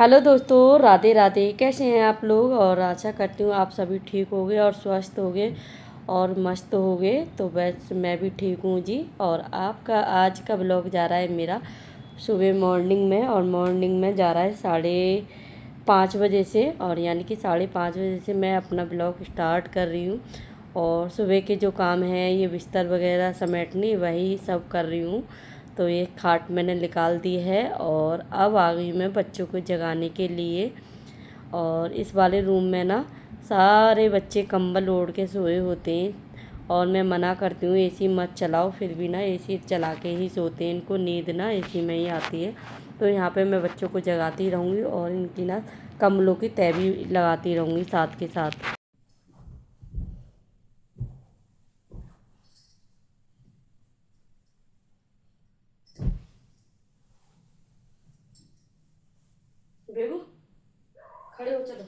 Hello दोस्तों, राधे राधे। कैसे हैं आप लोग? और आशा करती हूँ आप सभी ठीक होगे और स्वस्थ होगे और मस्त होगे। तो बस मैं भी ठीक हूँ जी। और आपका आज का ब्लॉग जा रहा है मेरा सुबह मॉर्निंग में, और मॉर्निंग में जा रहा है 5:30 बजे से। और यानी कि 5:30 बजे से मैं अपना ब्लॉग स्टार्ट कर रही हूँ। और सुबह के जो काम हैं, ये बिस्तर वगैरह समेटनी, वही सब कर रही हूँ। तो ये खाट मैंने निकाल दी है और अब आ गई मैं बच्चों को जगाने के लिए। और इस वाले रूम में ना सारे बच्चे कंबल ओढ़ के सोए होते हैं, और मैं मना करती हूँ एसी मत चलाओ, फिर भी ना एसी चला के ही सोते हैं। इनको नींद ना एसी में ही आती है। तो यहाँ पे मैं बच्चों को जगाती रहूँगी और इनकी ना कंबलों की तह भी लगाती रहूँगी साथ के साथ। बेबू, खड़े हो चलो।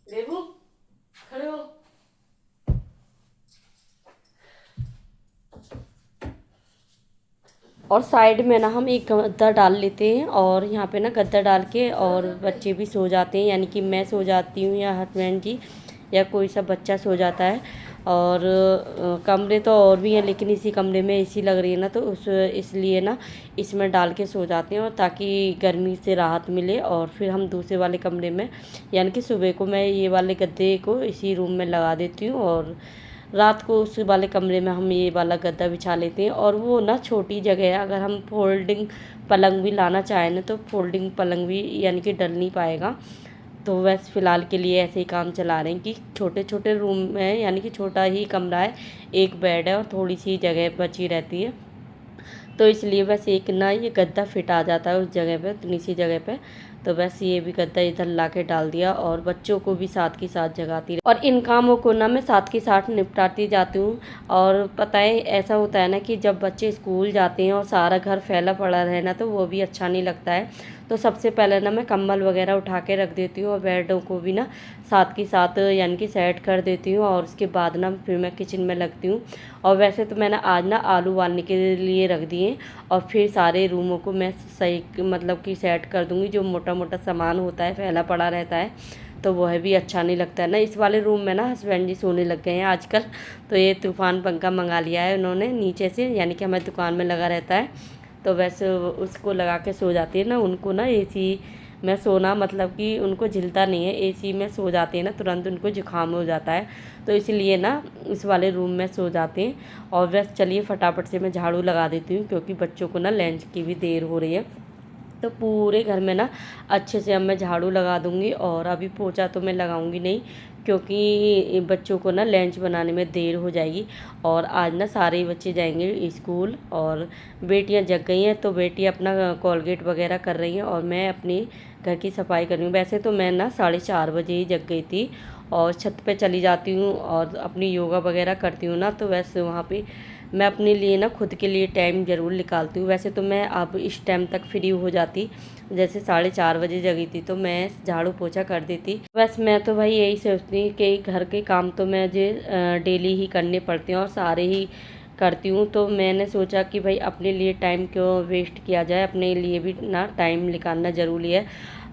बेबू, खड़े हो। और साइड में ना हम एक गद्दा डाल लेते हैं, और यहाँ पे ना गद्दा डाल के और बच्चे भी सो जाते हैं, यानी कि मैं सो जाती हूँ या हस्बैंड जी या कोई सा बच्चा सो जाता है। और कमरे तो और भी हैं, लेकिन इसी कमरे में एसी लग रही है ना, तो उस इसलिए ना इसमें डाल के सो जाते हैं, और ताकि गर्मी से राहत मिले। और फिर हम दूसरे वाले कमरे में, यानी कि सुबह को मैं ये वाले गद्दे को इसी रूम में लगा देती हूँ, और रात को उस वाले कमरे में हम ये वाला गद्दा बिछा लेते हैं। और वो ना छोटी जगह है, अगर हम फोल्डिंग पलंग भी लाना चाहें ना, तो फोल्डिंग पलंग भी यानी कि डल नहीं पाएगा। तो बस फ़िलहाल के लिए ऐसे ही काम चला रहे हैं कि छोटे छोटे रूम में, यानी कि छोटा ही कमरा है, एक बेड है और थोड़ी सी जगह बची रहती है। तो इसलिए बस एक ना ये गद्दा फिट आ जाता है उस जगह पे, उतनी सी जगह पे। तो बस ये भी गद्दा इधर ला के डाल दिया, और बच्चों को भी साथ के साथ जगाती रही, और इन कामों को ना मैं साथ के साथ निपटाती जाती हूँ। और पता है ऐसा होता है ना कि जब बच्चे स्कूल जाते हैं और सारा घर फैला पड़ा रहे ना, तो वो भी अच्छा नहीं लगता है। तो सबसे पहले ना मैं कंबल वगैरह उठा के रख देती हूँ, और बेडों को भी ना साथ के साथ यानी कि सेट कर देती हूँ, और उसके बाद ना फिर मैं किचन में लगती हूँ। और वैसे तो मैंने आज ना आलू उबालने के लिए रख दिए, और फिर सारे रूमों को मैं सही मतलब कि सेट कर दूँगी। जो मोटा मोटा सामान होता है फैला पड़ा रहता है, तो वह भी अच्छा नहीं लगता है ना। इस वाले रूम में ना हस्बैंड जी सोने लग गए हैं आजकल। तो ये तूफ़ान पंखा मंगा लिया है उन्होंने नीचे से, यानी कि हमारी दुकान में लगा रहता है। तो वैसे उसको लगा के सो जाती है ना। उनको ना एसी में सोना मतलब कि उनको झिलता नहीं है, एसी में सो जाते हैं ना तुरंत उनको जुकाम हो जाता है। तो इसलिए ना इस वाले रूम में सो जाते हैं। और बस चलिए फटाफट से मैं झाड़ू लगा देती हूँ, क्योंकि बच्चों को ना लंच की भी देर हो रही है। तो पूरे घर में ना अच्छे से अब मैं झाड़ू लगा दूँगी। और अभी पोछा तो मैं लगाऊँगी नहीं, क्योंकि बच्चों को ना लंच बनाने में देर हो जाएगी। और आज ना सारे ही बच्चे जाएंगे स्कूल, और बेटियां जग गई हैं, तो बेटी अपना कॉलगेट वगैरह कर रही हैं, और मैं अपनी घर की सफाई कर रही हूँ। वैसे तो मैं ना 4:30 बजे ही जग गई थी, और छत पे चली जाती हूँ और अपनी योगा वगैरह करती हूँ ना, तो वैसे वहाँ पे मैं अपने लिए ना खुद के लिए टाइम ज़रूर निकालती हूँ। वैसे तो मैं अब इस टाइम तक फ्री हो जाती, जैसे 4:30 बजे जगी थी तो मैं झाड़ू पोछा कर देती। बस मैं तो भाई यही सोचती हूँ कि घर के काम तो मुझे डेली ही करने पड़ते हैं, और सारे ही करती हूँ। तो मैंने सोचा कि भाई अपने लिए टाइम क्यों वेस्ट किया जाए, अपने लिए भी ना टाइम निकालना ज़रूरी है।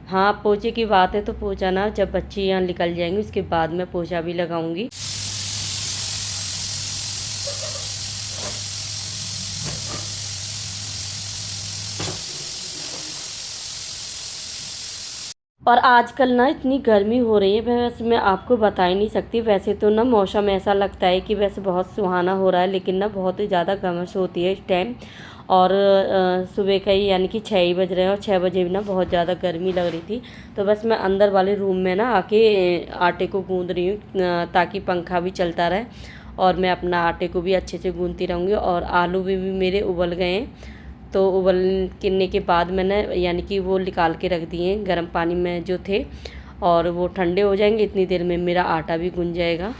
हाँ, पोछे की बात है तो पोछा ना जब बच्चे यहाँ निकल जाएंगे उसके बाद मैं पोछा भी लगाऊंगी। और आजकल ना इतनी गर्मी हो रही है, बस मैं आपको बता ही नहीं सकती। वैसे तो ना मौसम ऐसा लगता है कि वैसे बहुत सुहाना हो रहा है, लेकिन ना बहुत ही ज़्यादा घमस होती है इस टाइम। और सुबह का ही यानी कि 6 ही बज रहे हैं, और 6 बजे भी ना बहुत ज़्यादा गर्मी लग रही थी। तो बस मैं अंदर वाले रूम में ना आके आटे को गूँध रही हूँ, ताकि पंखा भी चलता रहे, और मैं अपना आटे को भी अच्छे से गूँधती रहूँगी। और आलू भी मेरे उबल गए हैं। तो उबलने के बाद मैंने यानी कि वो निकाल के रख दिए गर्म पानी में जो थे, और वो ठंडे हो जाएंगे, इतनी देर में मेरा आटा भी गूंज जाएगा।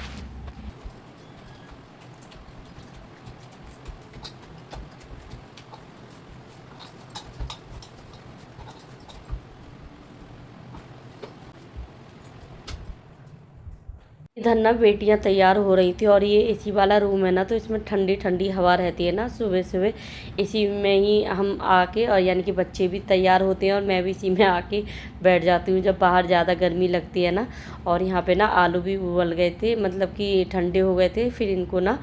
इधर ना बेटियां तैयार हो रही थी और ये एसी वाला रूम है ना, तो इसमें ठंडी ठंडी हवा रहती है ना सुबह सुबह। इसी में ही हम आके, और यानी कि बच्चे भी तैयार होते हैं और मैं भी इसी में आके बैठ जाती हूँ जब बाहर ज़्यादा गर्मी लगती है ना। और यहाँ पे ना आलू भी उबल गए थे, मतलब कि ठंडे हो गए थे, फिर इनको ना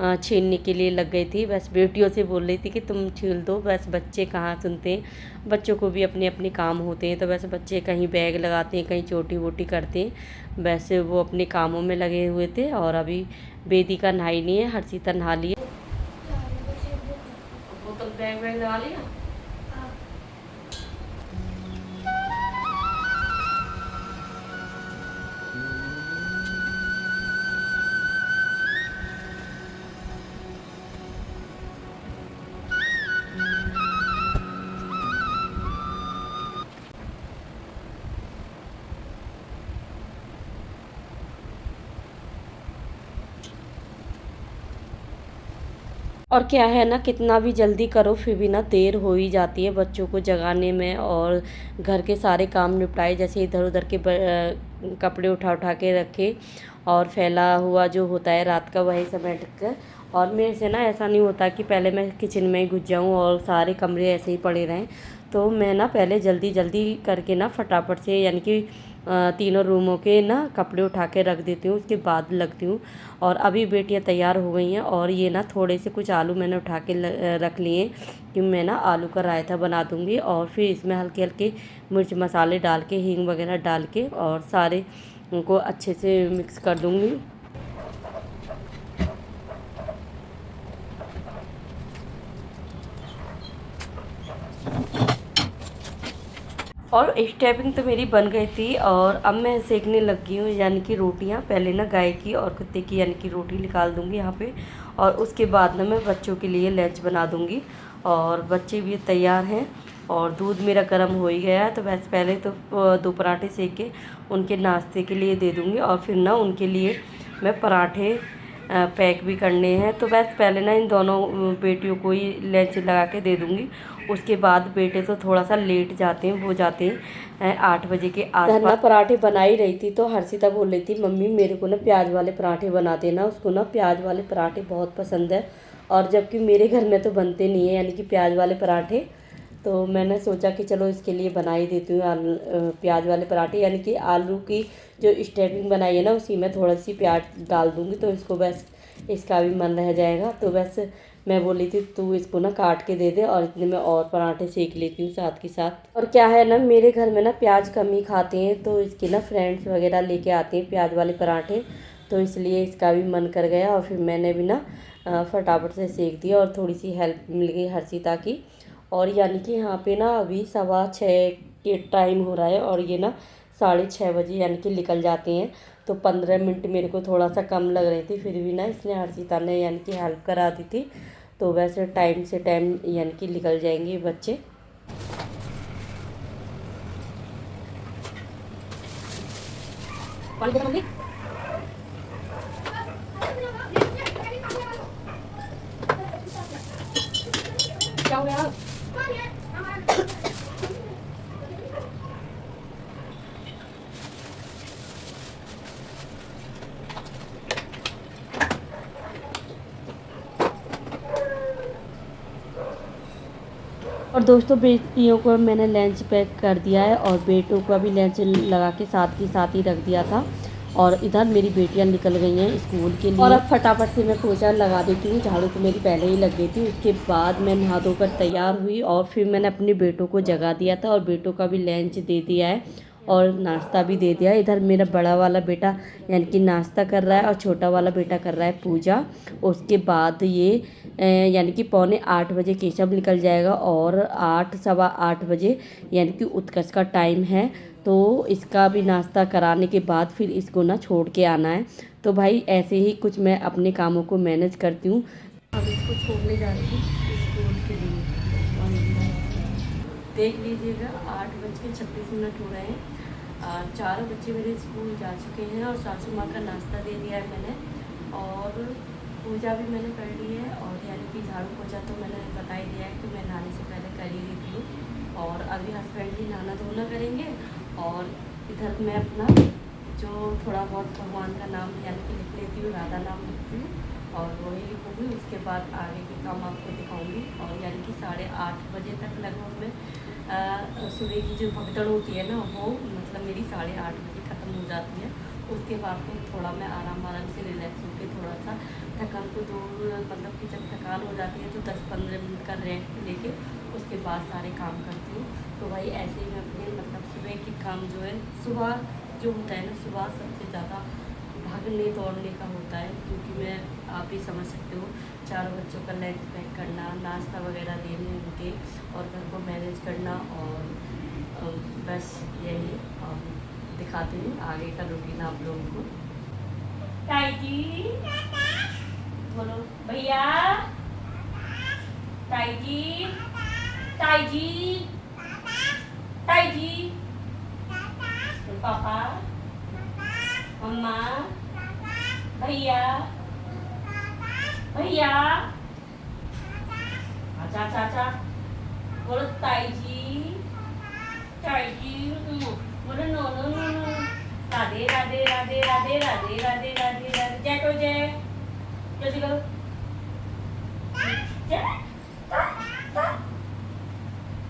छीलने के लिए लग गई थी। बस बेटियों से बोल रही थी कि तुम छील दो, बस बच्चे कहाँ सुनते हैं, बच्चों को भी अपने अपने काम होते हैं। तो वैसे बच्चे कहीं बैग लगाते हैं, कहीं चोटी वोटी करते हैं, वैसे वो अपने कामों में लगे हुए थे। और अभी वेदिका नहाई नहीं है, हर्षिता नहा ली है। बोतल बैग वैग लगा लिया। और क्या है ना, कितना भी जल्दी करो फिर भी ना देर हो ही जाती है बच्चों को जगाने में, और घर के सारे काम निपटाए, जैसे इधर उधर के कपड़े उठा उठा के रखे, और फैला हुआ जो होता है रात का वही समेट कर। और मेरे से ना ऐसा नहीं होता कि पहले मैं किचन में ही घुस जाऊँ और सारे कमरे ऐसे ही पड़े रहें। तो मैं ना पहले जल्दी जल्दी करके ना फटाफट से, यानी कि तीनों रूमों के ना कपड़े उठा के रख देती हूँ, उसके बाद लगती हूँ। और अभी बेटियां तैयार हो गई हैं, और ये ना थोड़े से कुछ आलू मैंने उठा के रख लिए कि मैं ना आलू का रायता बना दूँगी। और फिर इसमें हल्के हल्के मिर्च मसाले डाल के, हींग वगैरह डाल के, और सारे उनको अच्छे से मिक्स कर दूँगी। और स्टेपिंग तो मेरी बन गई थी, और अब मैं सेकने लगी हूँ, यानी कि रोटियाँ। पहले ना गाय की और कुत्ते की यानी कि रोटी निकाल दूँगी यहाँ पे, और उसके बाद ना मैं बच्चों के लिए लंच बना दूँगी। और बच्चे भी तैयार हैं, और दूध मेरा गर्म हो ही गया है। तो बस पहले तो 2 पराठे सेक के उनके नाश्ते के लिए दे दूँगी, और फिर ना उनके लिए मैं पराठे पैक भी करने हैं। तो बस पहले ना इन दोनों बेटियों को ही लंच लगा के दे दूँगी। उसके बाद बेटे तो थोड़ा सा लेट जाते हैं, वो जाते हैं 8 बजे के आसपास। ना पराठे बना ही रही थी, तो हर्षिता बोल रही थी मम्मी मेरे को ना प्याज वाले पराठे बना देना, उसको ना प्याज वाले पराठे बहुत पसंद है। और जबकि मेरे घर में तो बनते नहीं है यानी कि प्याज वाले पराठे, तो मैंने सोचा कि चलो इसके लिए बना ही देती हूँ प्याज वाले पराठे। यानी कि आलू की जो स्टफिंग बनाई है ना, उसी में थोड़ा सी प्याज डाल दूँगी, तो इसको बस इसका भी मन रह जाएगा। तो बस मैं बोली थी तू इसको ना काट के दे दे, और इतने में और पराठे सेक लेती हूँ साथ के साथ। और क्या है ना, मेरे घर में ना प्याज कम ही खाते हैं, तो इसके ना फ्रेंड्स वगैरह लेके आते हैं प्याज वाले पराठे, तो इसलिए इसका भी मन कर गया। और फिर मैंने भी ना फटाफट से सेक दिया, और थोड़ी सी हेल्प मिल गई हर्षिता की। और यानी कि यहाँ पे ना अभी 6:15 के टाइम हो रहा है, और ये ना 6:30 बजे यानी कि निकल जाते हैं। तो 15 मिनट मेरे को थोड़ा सा कम लग रही थी, फिर भी ना इसने हर्षिता ने यानी कि हेल्प करा दी थी। तो वैसे टाइम से टाइम यानी कि निकल जाएंगे बच्चे। क्या हो गया? और दोस्तों बेटियों को मैंने लंच पैक कर दिया है, और बेटों का भी लंच लगा के साथ ही रख दिया था। और इधर मेरी बेटियां निकल गई हैं स्कूल के लिए। और अब फटाफट से मैं पोछा लगा देती हूँ, झाड़ू तो मेरी पहले ही लग गई थी। उसके बाद मैं नहा धोकर तैयार हुई, और फिर मैंने अपने बेटों को जगा दिया था, और बेटों का भी लंच दे दिया है और नाश्ता भी दे दिया। इधर मेरा बड़ा वाला बेटा यानी कि नाश्ता कर रहा है, और छोटा वाला बेटा कर रहा है पूजा। उसके बाद ये यानी कि 7:45 बजे केशव निकल जाएगा, और 8 सवा 8 बजे यानी कि उत्कर्ष का टाइम है। तो इसका भी नाश्ता कराने के बाद फिर इसको ना छोड़ के आना है। तो भाई ऐसे ही कुछ मैं अपने कामों को मैनेज करती हूँ। अब इसको छोड़ने जा रही हूँ स्कूल के लिए। देख लीजिएगा 8:26 हो रहे हैं। चारों बच्चे मेरे स्कूल जा चुके हैं, और सासू माँ का नाश्ता दे दिया है मैंने, और पूजा भी मैंने कर ली है। और यानी कि झाड़ू पोछा तो मैंने बता ही दिया है कि मैं नहाने से पहले कर ही देती हूँ। और अभी हस्बैंड भी नहाना धोना करेंगे, और इधर मैं अपना जो थोड़ा बहुत भगवान का नाम यानी कि लिख लेती हूँ, राधा नाम लिखती हूँ और वही लिखूँगी। उसके बाद आगे के काम आपको दिखाऊँगी। और यानी कि 8:30 बजे तक लगभग मैं सुबह की जो भगदड़ होती है ना, वो मतलब मेरी 8:30 बजे ख़त्म हो जाती है। उसके बाद तो थोड़ा मैं आराम से रिलैक्स होकर थोड़ा सा थकान को दूर, मतलब कि जब थकान हो जाती है तो 10-15 मिनट का रेस्ट लेके उसके बाद सारे काम करती हूँ। तो भाई ऐसे ही मैं अपने मतलब सुबह के काम जो है, सुबह जो होता है ना, सुबह सबसे ज़्यादा भागने दौड़ने का होता है, क्योंकि मैं आप ही समझ सकते हो, चारों बच्चों का लंच पैक करना, नाश्ता वगैरह देने उनके, और घर को मैनेज करना। और बस यही दिखाती हूँ आगे का रूटीन आप लोगों को। ताई जी बोलो भैया, ताई जी, ताई जी, ताई जी, पापा, मम्मा, भैया, भैया, अच्छा अच्छा अच्छा, बोलो ताई जी, ताई जी, बोलो no no no no, Radhe Radhe Radhe Radhe Radhe Radhe Radhe Radhe, जय करो जय, जय करो जय,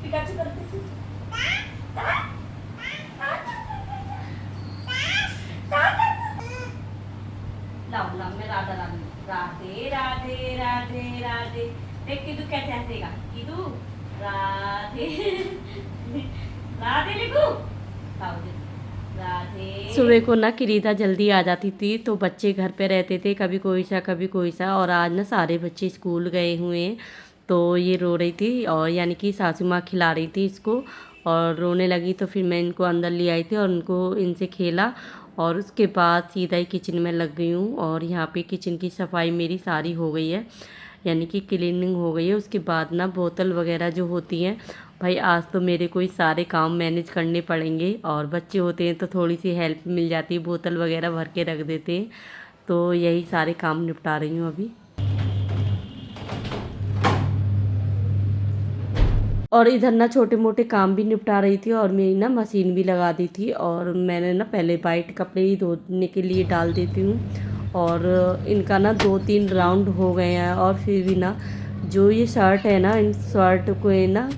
पिकाचू करते लाओ लाओ, मैं राधा रानी, राधे राधे राधे राधे। देख कीदू कैसे हंसेगा, कीदू राधे राधे लिखू, लाओ दे राधे। सुबह को ना किरीदा जल्दी आ जाती थी, तो बच्चे घर पे रहते थे, कभी कोई सा कभी कोई सा। और आज ना सारे बच्चे स्कूल गए हुए हैं, तो ये रो रही थी, और यानी कि सासू माँ खिला रही थी इसको, और रोने लगी। तो फिर मैं इनको अंदर ले आई थी और उनको इनसे खेला, और उसके बाद सीधा ही किचन में लग गई हूँ। और यहाँ पे किचन की सफाई मेरी सारी हो गई है, यानी कि क्लीनिंग हो गई है। उसके बाद ना बोतल वगैरह जो होती हैं, भाई आज तो मेरे को ही सारे काम मैनेज करने पड़ेंगे, और बच्चे होते हैं तो थोड़ी सी हेल्प मिल जाती है, बोतल वगैरह भर के रख देते हैं। तो यही सारे काम निपटा रही हूँ अभी। और इधर ना छोटे मोटे काम भी निपटा रही थी, और मेरी ना मशीन भी लगा दी थी। और मैंने ना पहले वाइट कपड़े ही धोने के लिए डाल देती हूँ, और इनका ना 2-3 राउंड हो गए हैं, और फिर भी ना जो ये शर्ट है ना, इन शर्ट को ना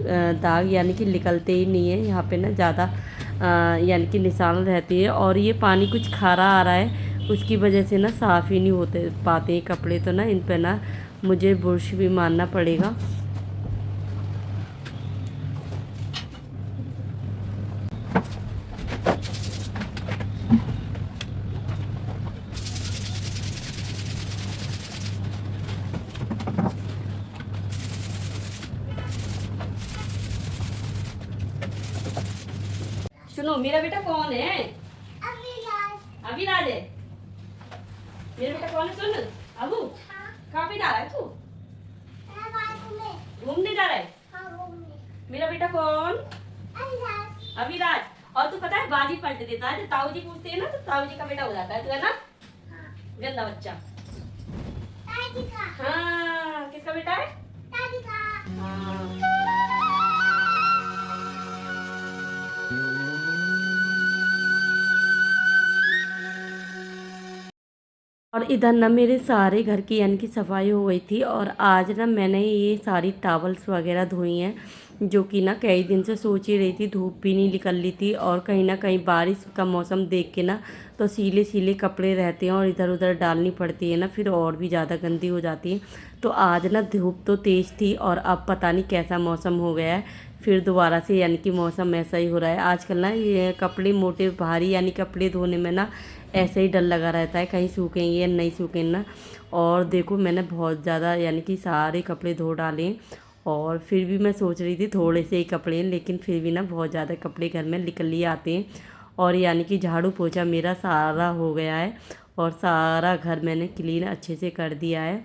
दाग यानी कि निकलते ही नहीं है। यहाँ पे ना ज़्यादा यानी कि निशान रहती है, और ये पानी कुछ खारा आ रहा है, उसकी वजह से ना साफ़ ही नहीं होते पाते कपड़े। तो ना इन पर ना मुझे ब्रश भी मारना पड़ेगा। सुनो, मेरा बेटा कौन है? अविराज। अविराज है मेरा बेटा। कौन है? सुन अबू, कहाँ पे जा रहा है तू? घूमने जा रहा है? मेरा बेटा कौन? अविराज। और तू पता है, बाजी पलट देता है, जब ताऊ जी पूछते हैं ना तो ताऊ जी का बेटा हो जाता है, तू है ना गंदा बच्चा। हाँ, किसका बेटा है? हाँ। और इधर ना मेरे सारे घर की यानी कि सफाई हो गई थी, और आज ना मैंने ये सारी टॉवल्स वगैरह धोई हैं, जो कि ना कई दिन से सोच ही रही थी, धूप भी नहीं निकल रही थी, और कहीं ना कहीं बारिश का मौसम देख के ना तो सीले सीले कपड़े रहते हैं, और इधर उधर डालनी पड़ती है ना, फिर और भी ज़्यादा गंदी हो जाती है। तो आज ना धूप तो तेज़ थी, और अब पता नहीं कैसा मौसम हो गया है, फिर दोबारा से यानी कि मौसम ऐसा ही हो रहा है आजकल ना। ये कपड़े मोटे भारी यानी कपड़े धोने में ना ऐसे ही डर लगा रहता है, कहीं सूखेंगे या नहीं सूखेंगे ना। और देखो मैंने बहुत ज़्यादा यानी कि सारे कपड़े धो डाले, और फिर भी मैं सोच रही थी थोड़े से ही कपड़े हैं, लेकिन फिर भी ना बहुत ज़्यादा कपड़े घर में निकल ही आते हैं। और यानी कि झाड़ू पोछा मेरा सारा हो गया है, और सारा घर मैंने क्लीन अच्छे से कर दिया है।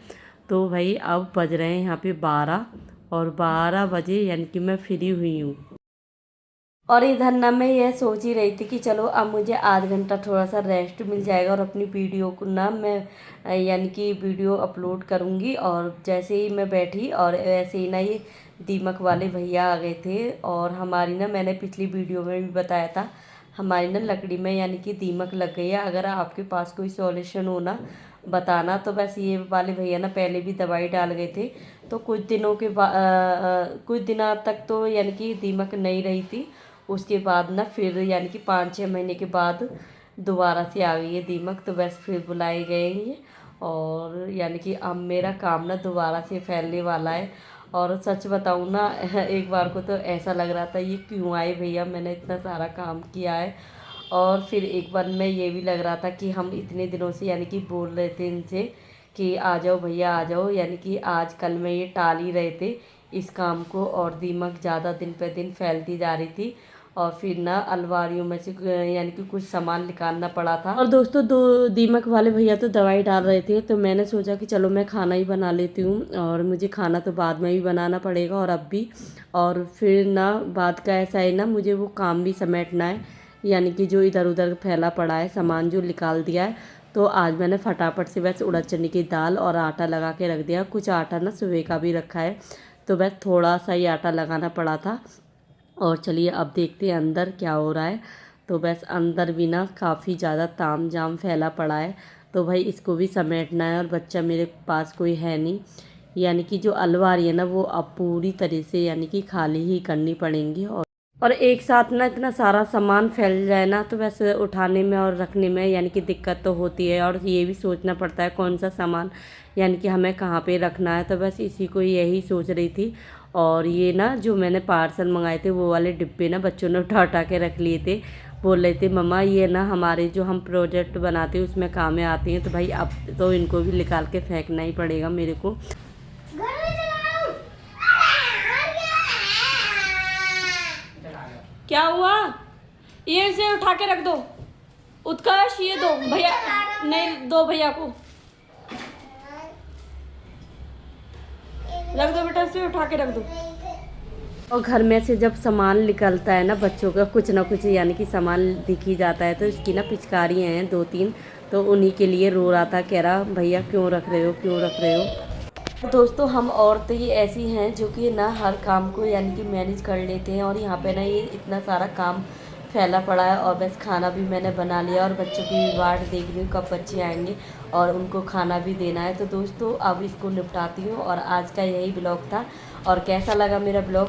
तो भाई अब बज रहे हैं यहाँ पे 12, और 12 बजे यानी कि मैं फ्री हुई हूँ। और इधर ना मैं ये सोच ही रही थी कि चलो अब मुझे आध घंटा थोड़ा सा रेस्ट मिल जाएगा, और अपनी वीडियो को ना मैं यानी कि वीडियो अपलोड करूँगी। और जैसे ही मैं बैठी, और ऐसे ही ना ये दीमक वाले भैया आ गए थे, और हमारी ना मैंने पिछली वीडियो में भी बताया था, हमारी ना लकड़ी में यानी कि दीमक लग गई है। अगर आपके पास कोई सॉल्यूशन हो ना बताना। तो बस ये वाले भैया ना पहले भी दवाई डाल गए थे, तो कुछ दिनों के बाद कुछ दिनों तक तो यानी कि दीमक नहीं रही थी। उसके बाद ना फिर यानी कि 5-6 महीने के बाद दोबारा से आ गई है दीमक। तो बस फिर बुलाए गए हैं और यानी कि अब मेरा काम ना दोबारा से फैलने वाला है। और सच बताऊँ ना एक बार को तो ऐसा लग रहा था ये क्यों आए भैया, मैंने इतना सारा काम किया है। और फिर एक बार में ये भी लग रहा था कि हम इतने दिनों से यानी कि बोल रहे थे इनसे कि आ जाओ भैया आ जाओ, यानी कि आज कल में ये टाल ही रहे थे इस काम को। और दीमक ज़्यादा दिन पे दिन फैलती जा रही थी और फिर ना अलमारियों में से यानी कि कुछ सामान निकालना पड़ा था। और दोस्तों दो दीमक वाले भैया तो दवाई डाल रहे थे, तो मैंने सोचा कि चलो मैं खाना ही बना लेती हूँ। और मुझे खाना तो बाद में भी बनाना पड़ेगा और अब भी। और फिर ना बात का ऐसा है ना, मुझे वो काम भी समेटना है, यानी कि जो इधर उधर फैला पड़ा है सामान जो निकाल दिया है। तो आज मैंने फटाफट से बस उड़द चने की दाल और आटा लगा के रख दिया। कुछ आटा ना सुबह का भी रखा है, तो बस थोड़ा सा ही आटा लगाना पड़ा था। और चलिए अब देखते हैं अंदर क्या हो रहा है। तो बस अंदर भी ना काफ़ी ज़्यादा ताम झाम फैला पड़ा है, तो भाई इसको भी समेटना है। और बच्चा मेरे पास कोई है नहीं, यानी कि जो अलमारी है ना वो अब पूरी तरह से यानी कि खाली ही करनी पड़ेंगी। और एक साथ ना इतना सारा सामान फैल जाए ना तो वैसे उठाने में और रखने में यानी कि दिक्कत तो होती है। और ये भी सोचना पड़ता है कौन सा सामान यानी कि हमें कहाँ पे रखना है। तो बस इसी को यही सोच रही थी। और ये ना जो मैंने पार्सल मंगाए थे वो वाले डिब्बे ना बच्चों ने उठा उठा के रख लिए थे। बोल रहे थे मम्मा ये ना हमारे जो हम प्रोजेक्ट बनाते हैं उसमें काम में आते हैं। तो भाई अब तो इनको भी निकाल के फेंकना ही पड़ेगा मेरे को। क्या हुआ? ये इसे उठा के रख दो। उत्कर्ष ये दो भैया, नहीं दो भैया को रख दो बेटा, इसे उठा के रख दो। और घर में से जब सामान निकलता है ना बच्चों का कुछ ना कुछ यानी कि सामान दिख ही जाता है। तो इसकी ना पिचकारी हैं 2-3, तो उन्हीं के लिए रो रहा था, कह रहा भैया क्यों रख रहे हो क्यों रख रहे हो। दोस्तों हम औरतें ही ऐसी हैं जो कि ना हर काम को यानी कि मैनेज कर लेते हैं। और यहाँ पे ना ये इतना सारा काम फैला पड़ा है और बस खाना भी मैंने बना लिया और बच्चों की भी वाट देख रही हूँ कब बच्चे आएंगे और उनको खाना भी देना है। तो दोस्तों अब इसको निपटाती हूँ और आज का यही ब्लॉग था। और कैसा लगा मेरा ब्लॉग